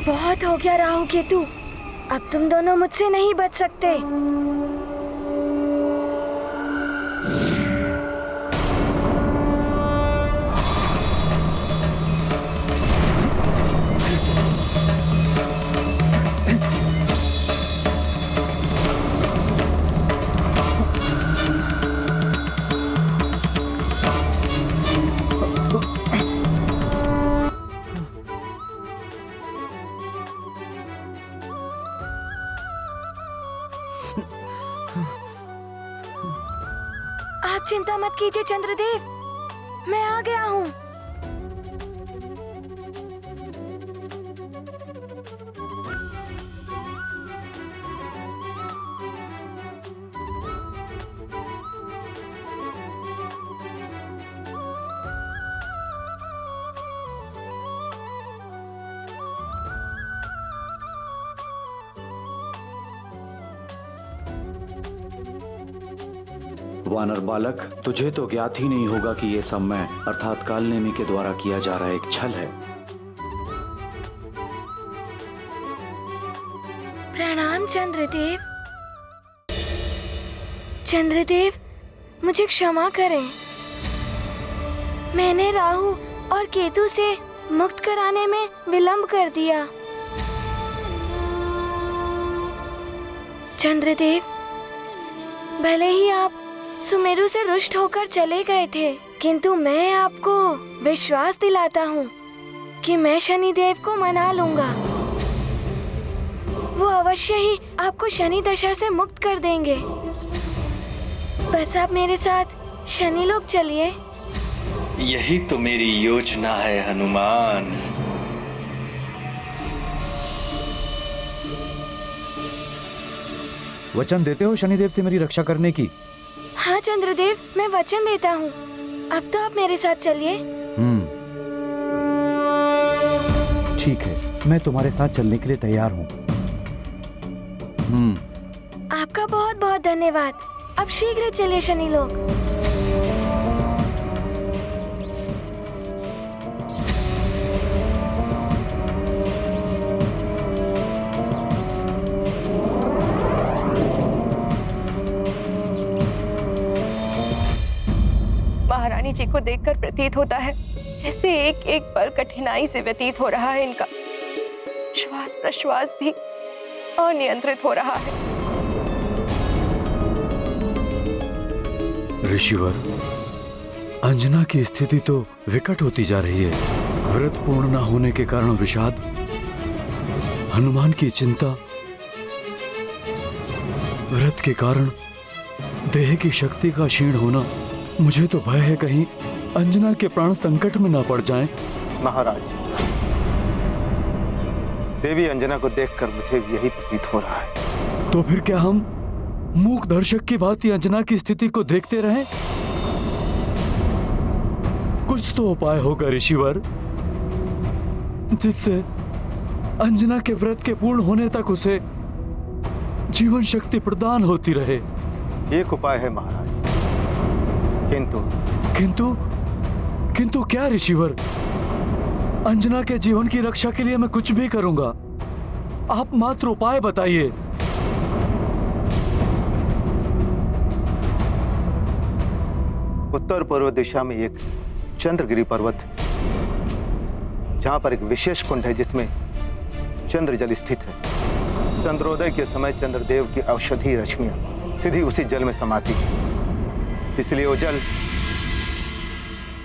बहुत हो गया राहु केतु, अब तुम दोनों मुझसे नहीं बच सकते। आप चिंता मत कीजिए चंद्रदेव, मैं आ गया हूँ। वानर बालक, तुझे तो ज्ञात ही नहीं होगा कि यह सब मैं अर्थात कालनेमी के द्वारा किया जा रहा एक छल है। प्रणाम चंद्रदेव। चंद्रदेव, मुझे क्षमा करें। मैंने राहु और केतु से मुक्त कराने में विलंब कर दिया। चंद्रदेव, भले ही आप सुमेरु से रुष्ट होकर चले गए थे, किंतु मैं आपको विश्वास दिलाता हूँ कि मैं शनिदेव को मना लूंगा। वो अवश्य ही आपको शनि दशा से मुक्त कर देंगे। बस आप मेरे साथ शनि लोक चलिए। यही तो मेरी योजना है हनुमान। वचन देते हो शनिदेव से मेरी रक्षा करने की? हाँ चंद्रदेव, मैं वचन देता हूँ। अब तो आप मेरे साथ चलिए। ठीक है, मैं तुम्हारे साथ चलने के लिए तैयार हूँ। आपका बहुत बहुत धन्यवाद। अब शीघ्र चलिए शनि लोक। महारानी जी को देखकर प्रतीत होता है जैसे एक एक पल कठिनाई से व्यतीत हो रहा है इनका। श्वास प्रश्वास भी अनियंत्रित हो रहा है। ऋषिवर, अंजना की स्थिति तो विकट होती जा रही है। व्रत पूर्ण न होने के कारण विषाद, हनुमान की चिंता, व्रत के कारण देह की शक्ति का क्षीण होना। मुझे तो भय है कहीं अंजना के प्राण संकट में ना पड़ जाएं। महाराज, देवी अंजना को देखकर मुझे भी यही प्रतीत हो रहा है। तो फिर क्या हम मूक दर्शक की भांति अंजना की स्थिति को देखते रहें? कुछ तो उपाय होगा ऋषिवर, जिससे अंजना के व्रत के पूर्ण होने तक उसे जीवन शक्ति प्रदान होती रहे। एक उपाय है महाराज, किंतु किंतु किंतु क्या ऋषिवर? अंजना के जीवन की रक्षा के लिए मैं कुछ भी करूंगा, आप मात्र उपाय बताइए। उत्तर पूर्व दिशा में एक चंद्रगिरी पर्वत है, जहां पर एक विशेष कुंड है जिसमें चंद्रजल स्थित है। चंद्रोदय के समय चंद्रदेव की औषधि रश्मियां सीधी उसी जल में समाती है, इसलिए वो जल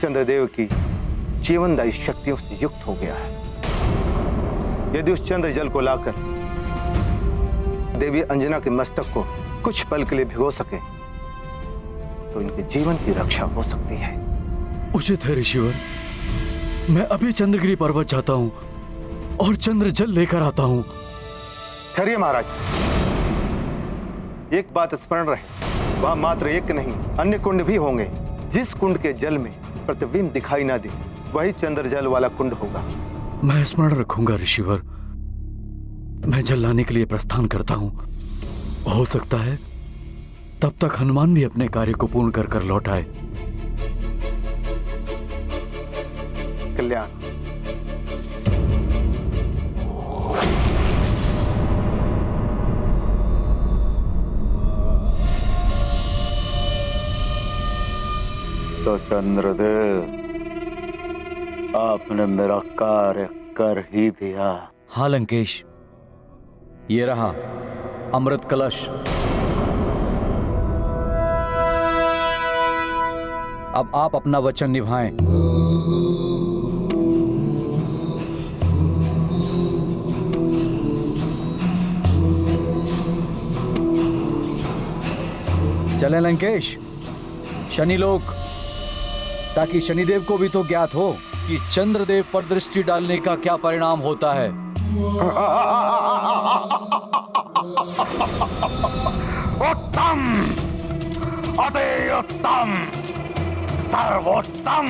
चंद्रदेव की जीवनदायी शक्तियों से युक्त हो गया है। यदि उस चंद्र जल को लाकर देवी अंजना के मस्तक को कुछ पल के लिए भिगो सके तो इनके जीवन की रक्षा हो सकती है। उचित है ऋषिवर, मैं अभी चंद्रगिरी पर्वत जाता हूं और चंद्र जल लेकर आता हूं। खैरिए महाराज, एक बात स्मरण रहे, वहां मात्र एक नहीं अन्य कुंड भी होंगे। जिस कुंड के जल में प्रतिबिंब दिखाई ना दे वही चंद्र जल वाला कुंड होगा। मैं स्मरण रखूंगा ऋषिवर। मैं जल लाने के लिए प्रस्थान करता हूं। हो सकता है तब तक हनुमान भी अपने कार्य को पूर्ण कर कर लौट आए। कल्याण। तो चंद्रदेव, आपने मेरा कार्य कर ही दिया। हाँ लंकेश, ये रहा अमृत कलश। अब आप अपना वचन निभाएं। चलें लंकेश, शनि लोक, ताकि शनिदेव को भी तो ज्ञात हो कि चंद्रदेव पर दृष्टि डालने का क्या परिणाम होता है। उत्तम, अति उत्तम, सर्वोत्तम।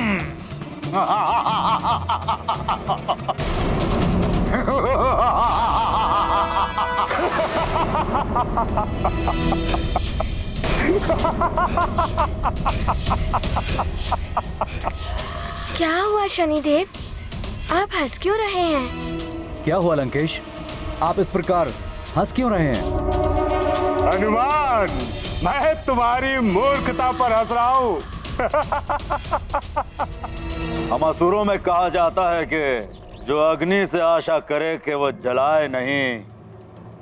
क्या हुआ शनिदेव, आप हंस क्यों रहे हैं? क्या हुआ लंकेश, आप इस प्रकार हंस क्यों रहे हैं? हनुमान, मैं तुम्हारी मूर्खता पर हंस रहा हूं। हम असुरों में कहा जाता है कि जो अग्नि से आशा करे कि वो जलाए नहीं,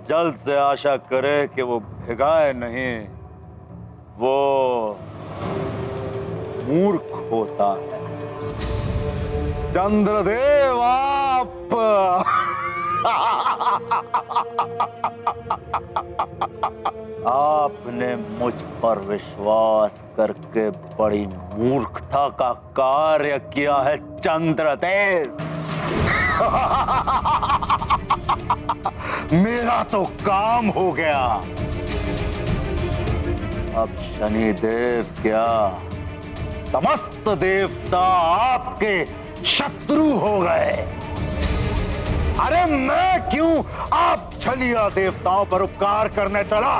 जल से आशा करे कि वो भिगाए नहीं, वो मूर्ख होता है। चंद्रदेव, आप आपने मुझ पर विश्वास करके बड़ी मूर्खता का कार्य किया है चंद्रदेव। मेरा तो काम हो गया। अब शनिदेव क्या, समस्त देवता आपके शत्रु हो गए। अरे मैं क्यों आप छलिया देवताओं पर उपकार करने चला?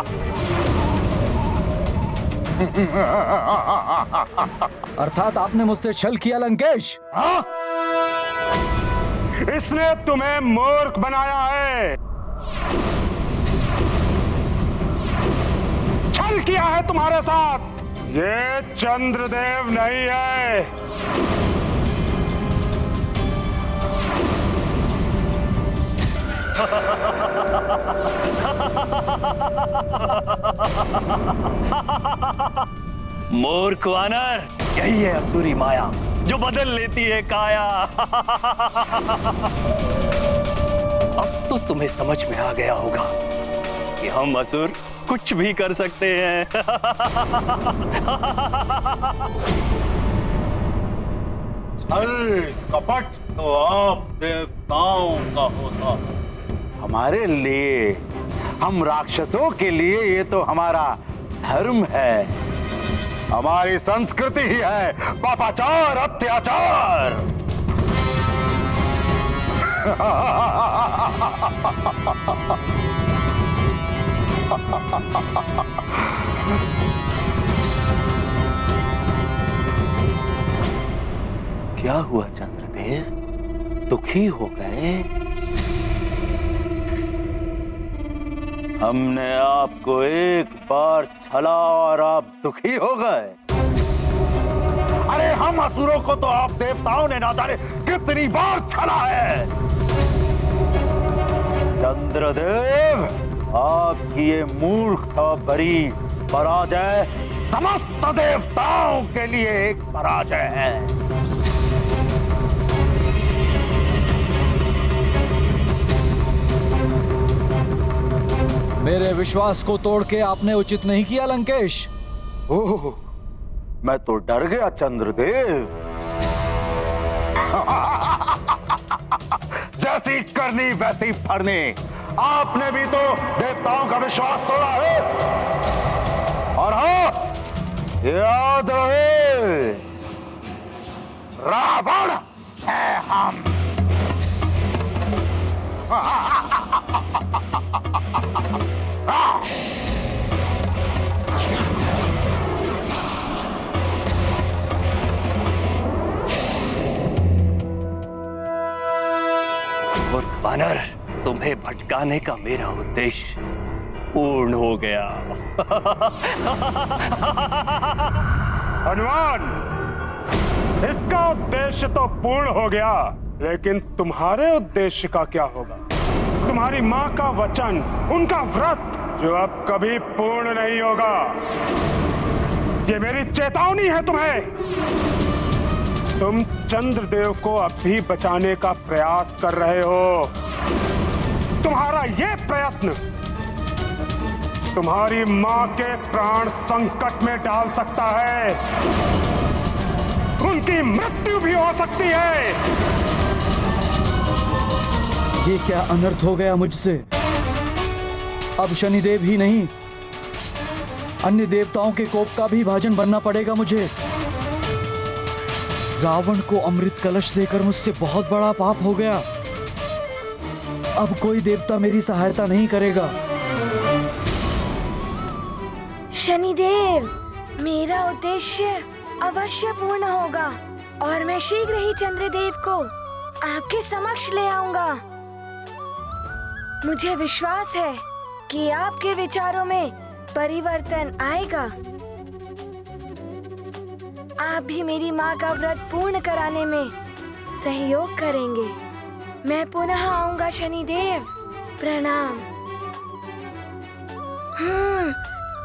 अर्थात आपने मुझसे छल किया लंकेश। हाँ? इसने तुम्हें मूर्ख बनाया है, छल किया है तुम्हारे साथ। ये चंद्रदेव नहीं है। मूर्ख वानर, यही है असुरी माया जो बदल लेती है काया। अब तो तुम्हें समझ में आ गया होगा कि हम असुर कुछ भी कर सकते हैं। छल कपट तो आप देवताओं का होता है, हमारे लिए, हम राक्षसों के लिए ये तो हमारा धर्म है, हमारी संस्कृति ही है पापाचार, अत्याचार। क्या हुआ चंद्रदेव, दुखी हो गए? हमने आपको एक बार छला और आप दुखी हो गए? अरे हम असुरों को तो आप देवताओं ने ना जाने कितनी बार छला है। चंद्रदेव, आपकी ये मूर्खता भरी पराजय समस्त देवताओं के लिए एक पराजय है। मेरे विश्वास को तोड़ के आपने उचित नहीं किया लंकेश। ओह, मैं तो डर गया चंद्रदेव। जैसी करनी वैसी फरनी, आपने भी तो देवताओं का विश्वास तोड़ा है। और हाँ, याद रहे, रावण है हम। वानर, तुम्हें भटकाने का मेरा उद्देश्य पूर्ण हो गया। हनुमान, इसका उद्देश्य तो पूर्ण हो गया, लेकिन तुम्हारे उद्देश्य का क्या होगा? तुम्हारी माँ का वचन, उनका व्रत, जो अब कभी पूर्ण नहीं होगा। ये मेरी चेतावनी है तुम्हें। तुम चंद्रदेव को अब भी बचाने का प्रयास कर रहे हो। तुम्हारा ये प्रयत्न तुम्हारी माँ के प्राण संकट में डाल सकता है। उनकी मृत्यु भी हो सकती है। ये क्या अनर्थ हो गया मुझसे? अब शनिदेव ही नहीं, अन्य देवताओं के कोप का भी भाजन बनना पड़ेगा मुझे। रावण को अमृत कलश देकर मुझसे बहुत बड़ा पाप हो गया। अब कोई देवता मेरी सहायता नहीं करेगा। शनिदेव, मेरा उद्देश्य अवश्य पूर्ण होगा और मैं शीघ्र ही चंद्रदेव को आपके समक्ष ले आऊंगा। मुझे विश्वास है कि आपके विचारों में परिवर्तन आएगा। आप भी मेरी माँ का व्रत पूर्ण कराने में सहयोग करेंगे। मैं पुनः आऊंगा शनिदेव। प्रणाम।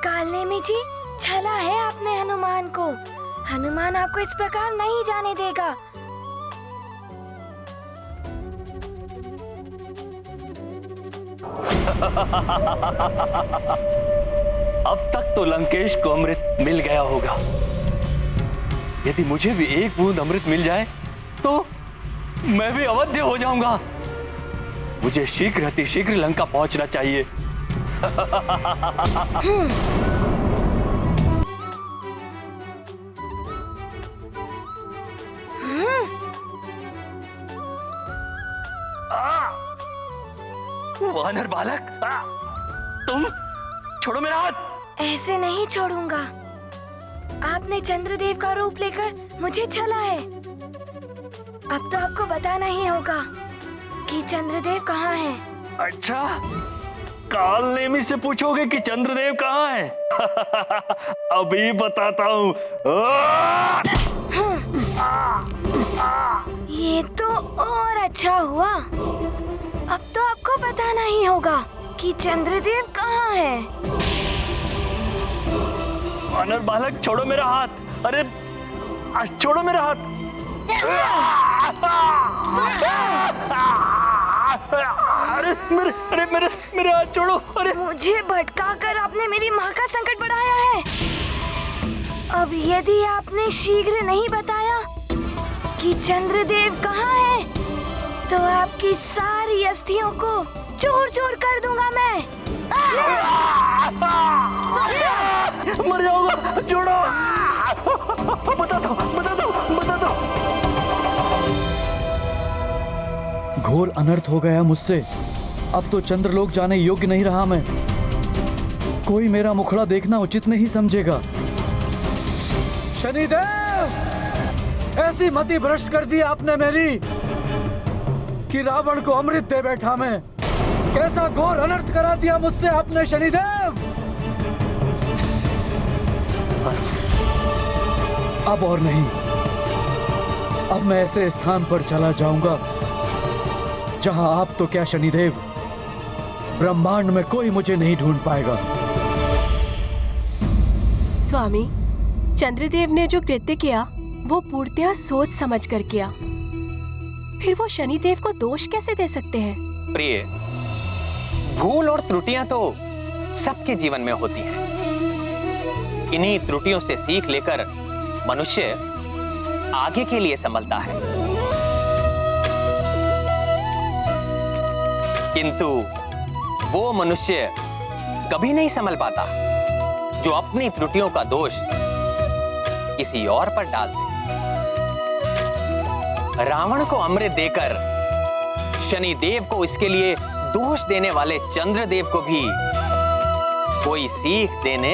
कालनेमी जी, छला है आपने हनुमान को। हनुमान आपको इस प्रकार नहीं जाने देगा। अब तक तो लंकेश को अमृत मिल गया होगा। यदि मुझे भी एक बूंद अमृत मिल जाए तो मैं भी अवध्य हो जाऊंगा। मुझे शीघ्र अतिशीघ्र लंका पहुंचना चाहिए। वानर बालक, तुम छोड़ो मेरा हाथ। ऐसे नहीं छोड़ूंगा। आपने चंद्रदेव का रूप लेकर मुझे छला है। अब तो आपको बताना ही होगा कि चंद्रदेव कहाँ है। अच्छा, कालनेमी से पूछोगे कि चंद्रदेव कहाँ है? अभी बताता हूँ। ये तो और अच्छा हुआ। अब तो आपको बताना ही होगा कि चंद्रदेव कहाँ है। वानर बालक, छोड़ो मेरा हाथ। अरे छोड़ो मेरा हाथ। मेरे हाथ छोड़ो। अरे मुझे भटका कर आपने मेरी माँ का संकट बढ़ाया है। अब यदि आपने शीघ्र नहीं बताया कि चंद्रदेव कहाँ है, तो आपकी सारी अस्थियों को चूर चूर कर दूंगा मैं। मर जाऊंगा। छोड़ो। बता दो, बता दो, बता दो। घोर अनर्थ हो गया मुझसे। अब तो चंद्रलोक जाने योग्य नहीं रहा मैं। कोई मेरा मुखड़ा देखना उचित नहीं समझेगा। शनिदेव, ऐसी मति भ्रष्ट कर दी आपने मेरी कि रावण को अमृत दे बैठा मैं। कैसा घोर अनर्थ करा दिया मुझसे आपने शनिदेव। बस अब और नहीं। अब मैं ऐसे स्थान पर चला जाऊंगा जहां आप तो क्या शनिदेव, ब्रह्मांड में कोई मुझे नहीं ढूंढ पाएगा। स्वामी, चंद्रदेव ने जो कृत्य किया वो पूर्णतया सोच समझ कर किया। फिर वो शनिदेव को दोष कैसे दे सकते हैं? प्रिय, भूल और त्रुटियां तो सबके जीवन में होती हैं। इन्हीं त्रुटियों से सीख लेकर मनुष्य आगे के लिए संभलता है। किंतु वो मनुष्य कभी नहीं संभल पाता जो अपनी त्रुटियों का दोष किसी और पर डाल दे। रावण को अमृत देकर शनिदेव को इसके लिए दोष देने वाले चंद्रदेव को भी कोई सीख देने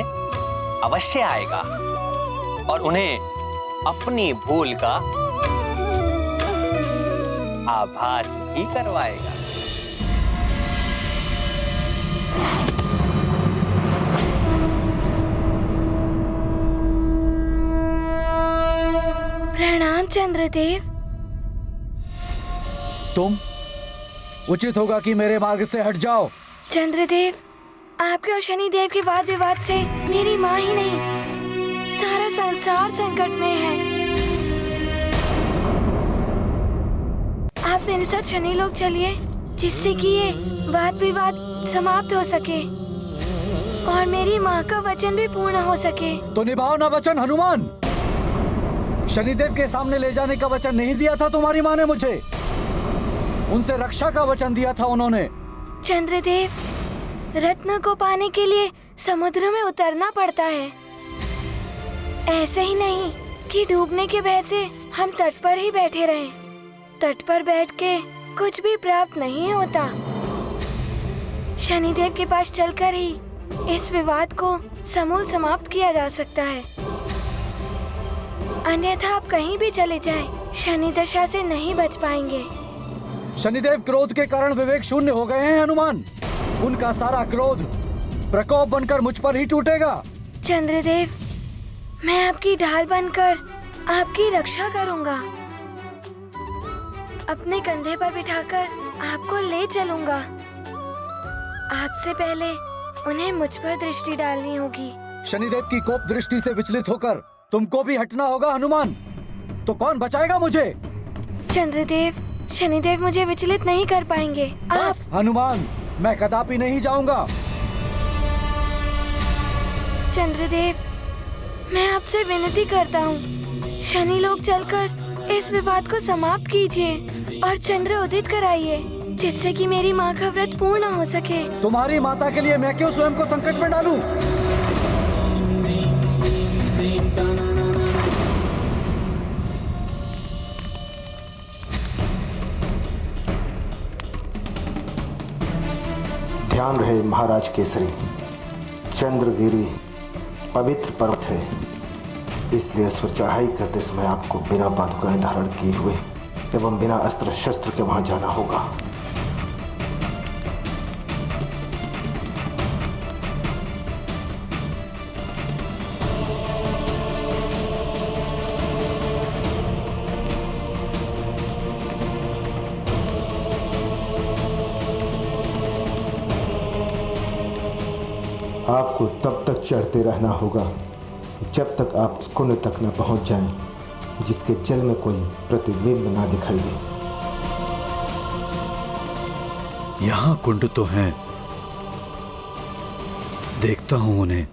अवश्य आएगा और उन्हें अपनी भूल का आभास ही करवाएगा। प्रणाम चंद्रदेव। तुम उचित होगा कि मेरे मार्ग से हट जाओ। चंद्रदेव, आपके और शनिदेव के वाद विवाद से मेरी माँ ही नहीं, सारा संसार संकट में है। आप मेरे साथ शनि लोक चलिए, जिससे कि ये वाद विवाद समाप्त हो सके और मेरी माँ का वचन भी पूर्ण हो सके। तो निभाओ ना वचन हनुमान। शनिदेव के सामने ले जाने का वचन नहीं दिया था तुम्हारी माँ ने मुझे, उनसे रक्षा का वचन दिया था उन्होंने। चंद्रदेव, रत्न को पाने के लिए समुद्र में उतरना पड़ता है, ऐसे ही नहीं कि डूबने के भय से हम तट पर ही बैठे रहें। तट पर बैठ के कुछ भी प्राप्त नहीं होता। शनिदेव के पास चलकर ही इस विवाद को समूल समाप्त किया जा सकता है, अन्यथा आप कहीं भी चले जाएं, शनि दशा से नहीं बच पाएंगे। शनिदेव क्रोध के कारण विवेक शून्य हो गए हैं हनुमान। उनका सारा क्रोध प्रकोप बनकर मुझ पर ही टूटेगा। चंद्रदेव, मैं आपकी ढाल बनकर आपकी रक्षा करूंगा। अपने कंधे पर बिठाकर आपको ले चलूंगा। आपसे पहले उन्हें मुझ पर दृष्टि डालनी होगी। शनिदेव की कोप दृष्टि से विचलित होकर तुमको भी हटना होगा हनुमान। तो कौन बचाएगा मुझे? चंद्रदेव, शनिदेव मुझे विचलित नहीं कर पाएंगे। बस हनुमान, मैं कदापि नहीं जाऊंगा। चंद्रदेव, मैं आपसे विनती करता हूँ, शनि लोक चलकर इस विवाद को समाप्त कीजिए और चंद्र उदित कराइए, जिससे कि मेरी माँ का व्रत पूर्ण हो सके। तुम्हारी माता के लिए मैं क्यों स्वयं को संकट में डालूं? ध्यान रहे महाराज केसरी, चंद्रगिरी पवित्र पर्वत है, इसलिए उस पर चढ़ाई करते समय आपको बिना पादुकाएं धारण किए हुए एवं बिना अस्त्र शस्त्र के वहां जाना होगा। आपको तब तक चढ़ते रहना होगा जब तक आप उस कुंड तक न पहुंच जाएं, जिसके जल में कोई प्रतिबिंब ना दिखाई दे। यहाँ कुंड तो हैं, देखता हूं उन्हें।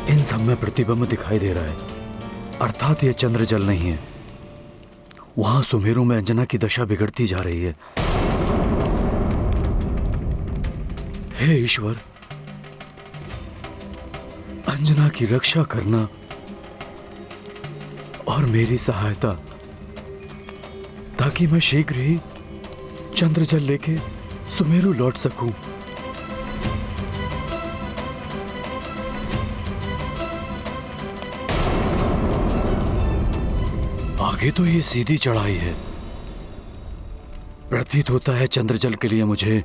इन सब में प्रतिबिंब दिखाई दे रहा है, अर्थात यह चंद्र जल नहीं है। वहां सुमेरु में अंजना की दशा बिगड़ती जा रही है। हे ईश्वर, अंजना की रक्षा करना और मेरी सहायता, ताकि मैं शीघ्र ही चंद्र जल लेके सुमेरु लौट सकूं। आगे तो ये सीधी चढ़ाई है, प्रतीत होता है चंद्रजल के लिए मुझे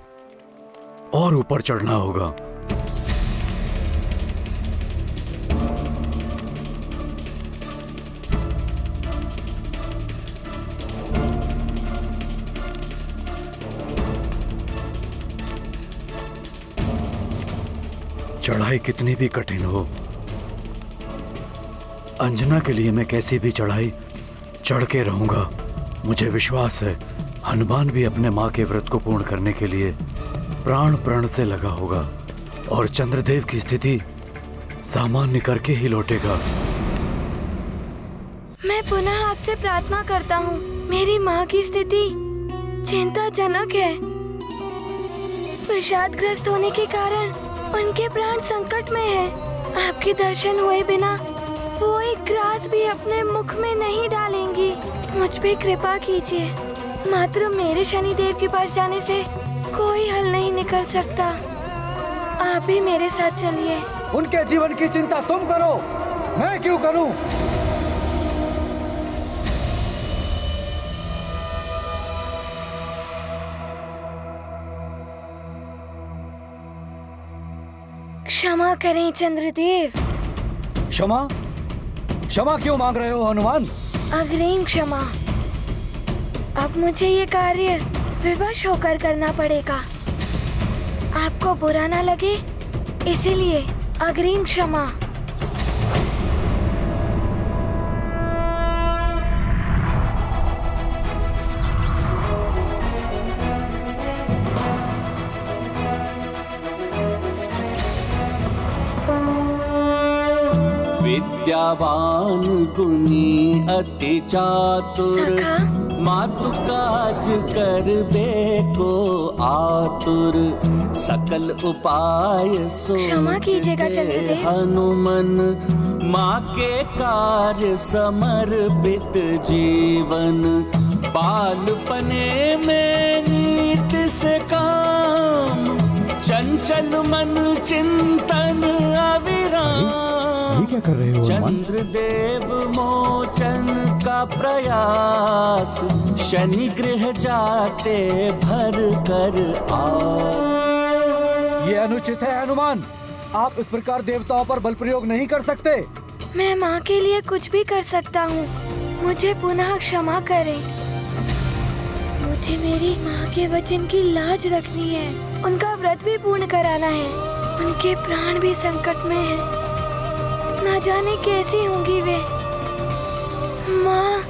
और ऊपर चढ़ना होगा। चढ़ाई कितनी भी कठिन हो, अंजना के लिए मैं कैसी भी चढ़ाई चढ़ के रहूंगा। मुझे विश्वास है हनुमान भी अपने माँ के व्रत को पूर्ण करने के लिए प्राण प्रण से लगा होगा और चंद्रदेव की स्थिति सामान्य करके ही लौटेगा। मैं पुनः आपसे प्रार्थना करता हूँ, मेरी माँ की स्थिति चिंताजनक है। विषादग्रस्त होने के कारण उनके प्राण संकट में है। आपके दर्शन हुए बिना वो एक ग्रास भी अपने मुख में नहीं डालेंगी। मुझ पे कृपा कीजिए, मात्र मेरे शनिदेव के पास जाने से कोई हल नहीं निकल सकता। आप भी मेरे साथ चलिए। उनके जीवन की चिंता तुम करो, मैं क्यों करूं? क्षमा करें चंद्रदेव। क्षमा? क्षमा क्यों मांग रहे हो हनुमान? अग्रिम क्षमा। अब मुझे ये कार्य विवश होकर करना पड़ेगा। आपको बुरा ना लगे, इसीलिए अग्रिम क्षमा। विद्यावान गुणी अति चातुर, सखा? मातु काज करबे को आतुर, सकल उपाय क्षमा कीजिएगा सोचते चंद्रदेव। हनुमन, माँ के कार्य समर्पित जीवन, बालपने में नीत से काम, चंचल मन चिंतन अविराम। ये क्या कर रहे हो हनुमान? चंद्रदेव मोचन का प्रयास, शनि गृह जाते भर कर आस। ये अनुचित है हनुमान। आप इस प्रकार देवताओं पर बल प्रयोग नहीं कर सकते। मैं माँ के लिए कुछ भी कर सकता हूँ। मुझे पुनः क्षमा करें। मुझे मेरी माँ के वचन की लाज रखनी है। उनका व्रत भी पूर्ण कराना है। उनके प्राण भी संकट में हैं। ना जाने कैसी होंगी वे। माँ,